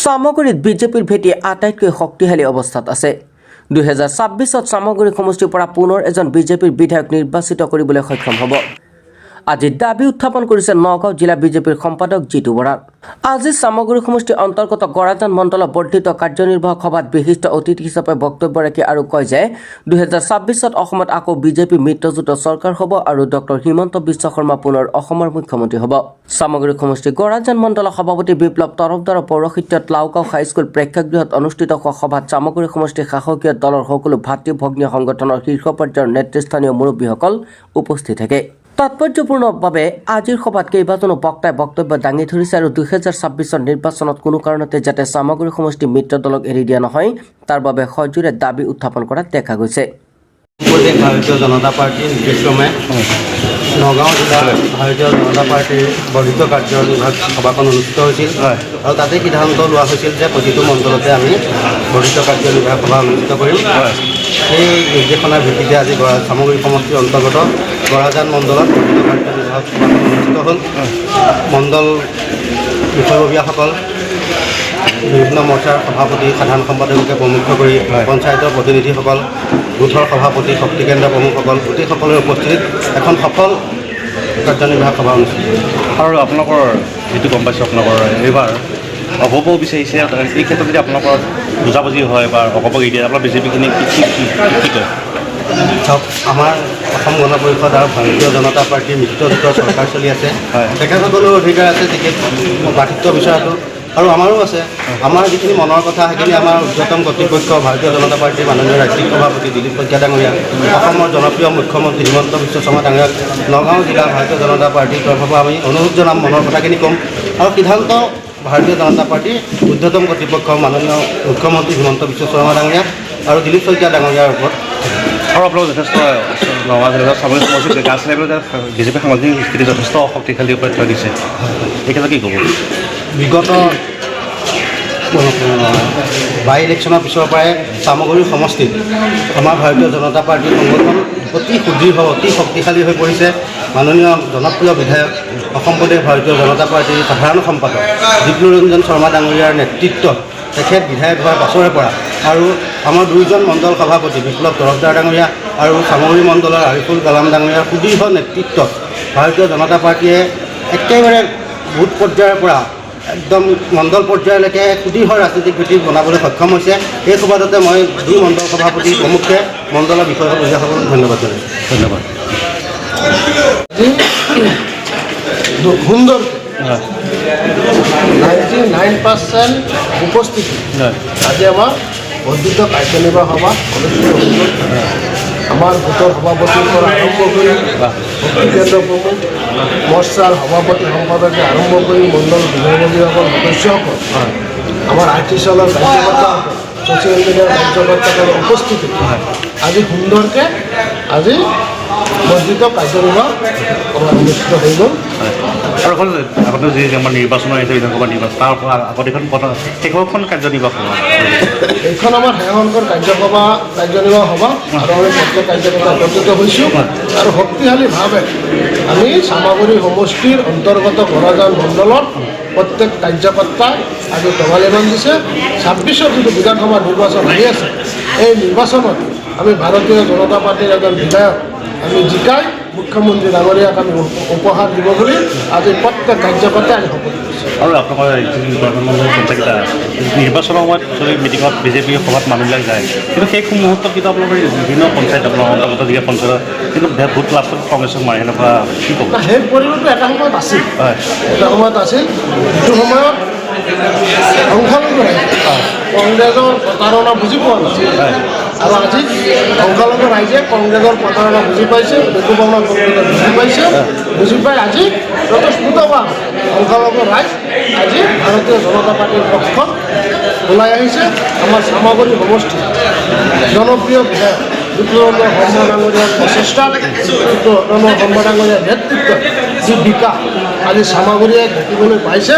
সামগ্ৰীত বিজেপিৰ ভেটি আটাইতকৈ শক্তিশালী অৱস্থাত আছে। 2026ত সামগ্ৰী সমষ্টিৰ পৰা পুনৰ এজন বিজেপিৰ বিধায়ক নিৰ্বাচিত কৰিবলৈ সক্ষম হ'ব। আজি দাবী উত্থাপন কৰিছে নগাঁও জিলা বিজেপিৰ সম্পাদক জিতু বৰা। আজি সামগ্ৰী সমষ্টিৰ অন্তৰ্গত গৰাজান মণ্ডলৰ বৰ্ধিত কাৰ্যনিৰ্বাহক সভাত বিশিষ্ট অতিথি হিচাপে বক্তব্য ৰাখি আৰু কয় যে 2026ত অসমত আকৌ বিজেপি মিত্ৰজোঁট চৰকাৰ হ'ব আৰু ডক্টৰ হিমন্ত বিশ্ব শৰ্মা পুনৰ অসমৰ মুখ্যমন্ত্ৰী হ'ব। সামগ্ৰী সমষ্টিৰ গৰাজান মণ্ডলৰ সভাপতি বিপ্লৱ তৰফদাৰৰ পৌৰহিত্যত লাওগাঁও হাইস্কুল প্ৰেক্ষাগৃহত অনুষ্ঠিত হোৱা সভাত সামগ্ৰী সমষ্টিৰ শাসকীয় দলৰ সকলো ভাতৃ ভগ্নী সংগঠনৰ শীৰ্ষ পৰ্যায়ৰ নেতৃস্থানীয় মুৰব্বীসকল উপস্থিত থাকে। তাৎপৰ্যপূৰ্ণভাৱে আজিৰ সভাত কেইবাজনো বক্তাই বক্তব্য দাঙি ধৰিছে আৰু 2026ৰ নিৰ্বাচনত কোনো কাৰণতে যাতে সামগ্ৰী সমষ্টি মিত্ৰ দলক এৰি দিয়া নহয় তাৰ বাবে সজোৰে দাবী উত্থাপন কৰা দেখা গৈছে। ভাৰতীয় জনতা পাৰ্টীৰ নিৰ্দেশক্ৰমে নগাঁও জিলাৰ ভাৰতীয় জনতা পাৰ্টীৰ বৰ্ধিত কাৰ্যনিৰ্বাহক সভাখন অনুষ্ঠিত হৈছিল আৰু তাতে সিদ্ধান্ত লোৱা হৈছিল যে প্ৰতিটো মণ্ডলতে আমি বৰ্ধিত কাৰ্যনিৰ্বাহক সভা অনুষ্ঠিত কৰিম। সেই নিৰ্দেশনাৰ ভিত্তিতে আজি সামগ্ৰী সমষ্টিৰ অন্তৰ্গত গৰাজান মণ্ডলত বৰ্ধিত কাৰ্যনিৰ্বাহক সভাখন অনুষ্ঠিত হ'ল। মণ্ডল বিষয়ববীয়াসকল, বিভিন্ন মৰ্চাৰ সভাপতি, সাধাৰণ সম্পাদককে প্ৰমুখ কৰি পঞ্চায়তৰ প্ৰতিনিধিসকল, গোটৰ সভাপতি, শক্তি কেন্দ্ৰৰ প্ৰমুখসকল গোটেইসকলৰ উপস্থিতিত এখন সফল কাৰ্যনিৰ্বাহক সভা অনুষ্ঠিত। আৰু আপোনালোকৰ যিটো গম পাইছোঁ আপোনালোকৰ এইবাৰ অগপ বিচাৰিছে, এই ক্ষেত্ৰত যদি আপোনালোকৰ বুজাবুজি হয় বা অগপ এৰি দিয়ে আপোনাৰ বিজেপিখিনি কি কয়? চাওক, আমাৰ অসম গণ পৰিষদ আৰু ভাৰতীয় জনতা পাৰ্টীৰ মিত্ৰজোঁটৰ চৰকাৰ চলি আছে। তেখেতসকলৰ অধিকাৰ আছে টিকেট প্ৰাৰ্থিত্ব বিচৰাটো, আৰু আমাৰো আছে। আমাৰ যিখিনি মনৰ কথা সেইখিনি আমাৰ উচ্চতম কৰ্তৃপক্ষ ভাৰতীয় জনতা পাৰ্টীৰ মাননীয় ৰাজ্যিক সভাপতি দিলীপ শইকীয়া ডাঙৰীয়া, অসমৰ জনপ্ৰিয় মুখ্যমন্ত্ৰী হিমন্ত বিশ্ব শৰ্মা ডাঙৰীয়াক নগাঁও জিলা ভাৰতীয় জনতা পাৰ্টীৰ তৰফৰ পৰা আমি অনুৰোধ জনাম, মনৰ কথাখিনি ক'ম আৰু সিদ্ধান্ত ভাৰতীয় জনতা পাৰ্টীৰ ঊৰ্ধ্বতম কৰ্তৃপক্ষ মাননীয় মুখ্যমন্ত্ৰী হিমন্ত বিশ্ব শৰ্মা ডাঙৰীয়া আৰু দিলীপ শইকীয়া ডাঙৰীয়াৰ ওপৰত। আৰু আপোনালোক যথেষ্ট নগাঁও জিলাৰ সামগ্ৰী সমষ্টিত গাছ লেভেলত বিজেপি সাংগঠনিক স্থিতি যথেষ্ট শক্তিশালী ওপৰত থৈ দিছে, এই ক্ষেত্ৰত কি ক'ব? বিগত বাই ইলেকশ্যনৰ পিছৰ পৰাই সামগ্ৰী সমষ্টিত আমাৰ ভাৰতীয় জনতা পাৰ্টীৰ সংগঠন অতি সুদৃঢ়, অতি শক্তিশালী হৈ পৰিছে। মাননীয় জনপ্ৰিয় বিধায়ক, অসম প্ৰদেশ ভাৰতীয় জনতা পাৰ্টীৰ সাধাৰণ সম্পাদক দিব্যৰঞ্জন শৰ্মা ডাঙৰীয়াৰ নেতৃত্বত তেখেত বিধায়ক হোৱাৰ পাছৰে পৰা আৰু আমাৰ দুয়োজন মণ্ডল সভাপতি বিপ্লৱ তৰফদাৰ ডাঙৰীয়া আৰু সামগ্ৰী মণ্ডলৰ আৰিফুল কালাম ডাঙৰীয়াৰ সুদৃঢ় নেতৃত্বত ভাৰতীয় জনতা পাৰ্টীয়ে একেবাৰে বুথ পৰ্যায়ৰ পৰা একদম মণ্ডল পৰ্যায়লৈকে সুদৃঢ় ৰাজনৈতিক ভেটি বনাবলৈ সক্ষম হৈছে। এই সুবাদতে মই দুই মণ্ডল সভাপতি প্ৰমুখে মণ্ডলৰ বিষয়ববীয়াসকলক ধন্যবাদ জনাইছোঁ। ধন্যবাদ। সুন্দৰ 99% উপস্থিতি আজি আমাৰ বৰ্ধিত কাৰ্যনিৰ্বাহক সভা অনুষ্ঠিত হয়েছিল। আমাৰ গোটৰ সভাপতিৰ পৰা আৰম্ভ কৰে শক্তি কেন্দ্ৰ প্ৰমুখ, মৰ্চাৰ সভাপতি সম্পাদকে আৰম্ভ কৰে মণ্ডল বিষয়ববীয়াসকল সদস্যসকল, আমাৰ আৰ্থিক সেলৰ কাৰ্যকৰ্তা, ছ'চিয়েল মিডিয়াৰ কাৰ্যকৰ্তাসকলৰ উপস্থিতি আজি সুন্দৰকৈ আজি বৰ্ধিত কাৰ্যনিৰ্বাহক সভা অনুষ্ঠিত হৈ গ'ল। আৰু এখন আগতে যি আমাৰ নিৰ্বাচন আহিছে বিধানসভা নিৰ্বাচন, তাৰ আগত শেষৰখন কাৰ্যনিৰ্বাহক সভা, এইখন আমাৰ শেষৰখন কাৰ্যনিৰ্বাহক সভা আৰু আমি প্ৰত্যেক কাৰ্যকৰ্তা একত্ৰিত হৈছোঁ আৰু শক্তিশালীভাৱে আমি সামগ্ৰী সমষ্টিৰ অন্তৰ্গত গৰাজান মণ্ডলত প্ৰত্যেক কাৰ্যকৰ্তাই আজি টঙালি বান্ধিছে। 26ৰ যিটো বিধানসভা নিৰ্বাচন আহি আছে, এই নিৰ্বাচনত আমি ভাৰতীয় জনতা পাৰ্টীৰ এজন বিধায়ক আমি জিকাই মুখ্যমন্ত্ৰী ডাঙৰীয়াক আমি উপহাৰ দিব বুলি আজি প্ৰত্যেক কাৰ্যকৰ্তাই আমি শপত লৈছোঁ। আৰু আপোনালোকৰ পঞ্চায়তকেইটা নিৰ্বাচনৰ সময়ত চবেই মিটিঙত বিজেপিৰ সভাত মানুহবিলাক যায়, কিন্তু সেই মুহূৰ্তত কিন্তু আপোনালোকৰ বিভিন্ন পঞ্চায়ত আপোনালোকৰ অন্তৰ্গত যিবিলাক পঞ্চায়ত কিন্তু ভোট লাভ কৰি কংগ্ৰেছক মাৰে, সেনেকুৱা কি ক'ব? সেই পৰিৱেশটো এটা সময়ত আছিল, এটা সময়ত আছিল, যিটো সময়ত সংখ্যালঘু কংগ্ৰেছৰ প্ৰতাৰণা বুজি পোৱা নাছিল আৰু আজি সংখ্যালঘু ৰাইজে কংগ্ৰেছৰ প্ৰতাৰণা বুজি পাইছে, বিকুপনা কংগ্ৰেছে বুজি পাইছে, বুজি পাই আজি স্বতঃস্ফূৰ্তভাৱে সংখ্যালঘু ৰাইজ আজি ভাৰতীয় জনতা পাৰ্টীৰ পক্ষত ওলাই আহিছে। আমাৰ সামগ্ৰী সমষ্টি জনপ্ৰিয় বিধায়ক বিপ্লৱৰঞ্জন শৰ্মা ডাঙৰীয়াৰ প্ৰচেষ্টাত, বিপ্লৱৰঞ্জন শৰ্মা ডাঙৰীয়াৰ নেতৃত্বত যি বিকাশ আজি সামগ্ৰীয়ে ঘটিবলৈ পাইছে,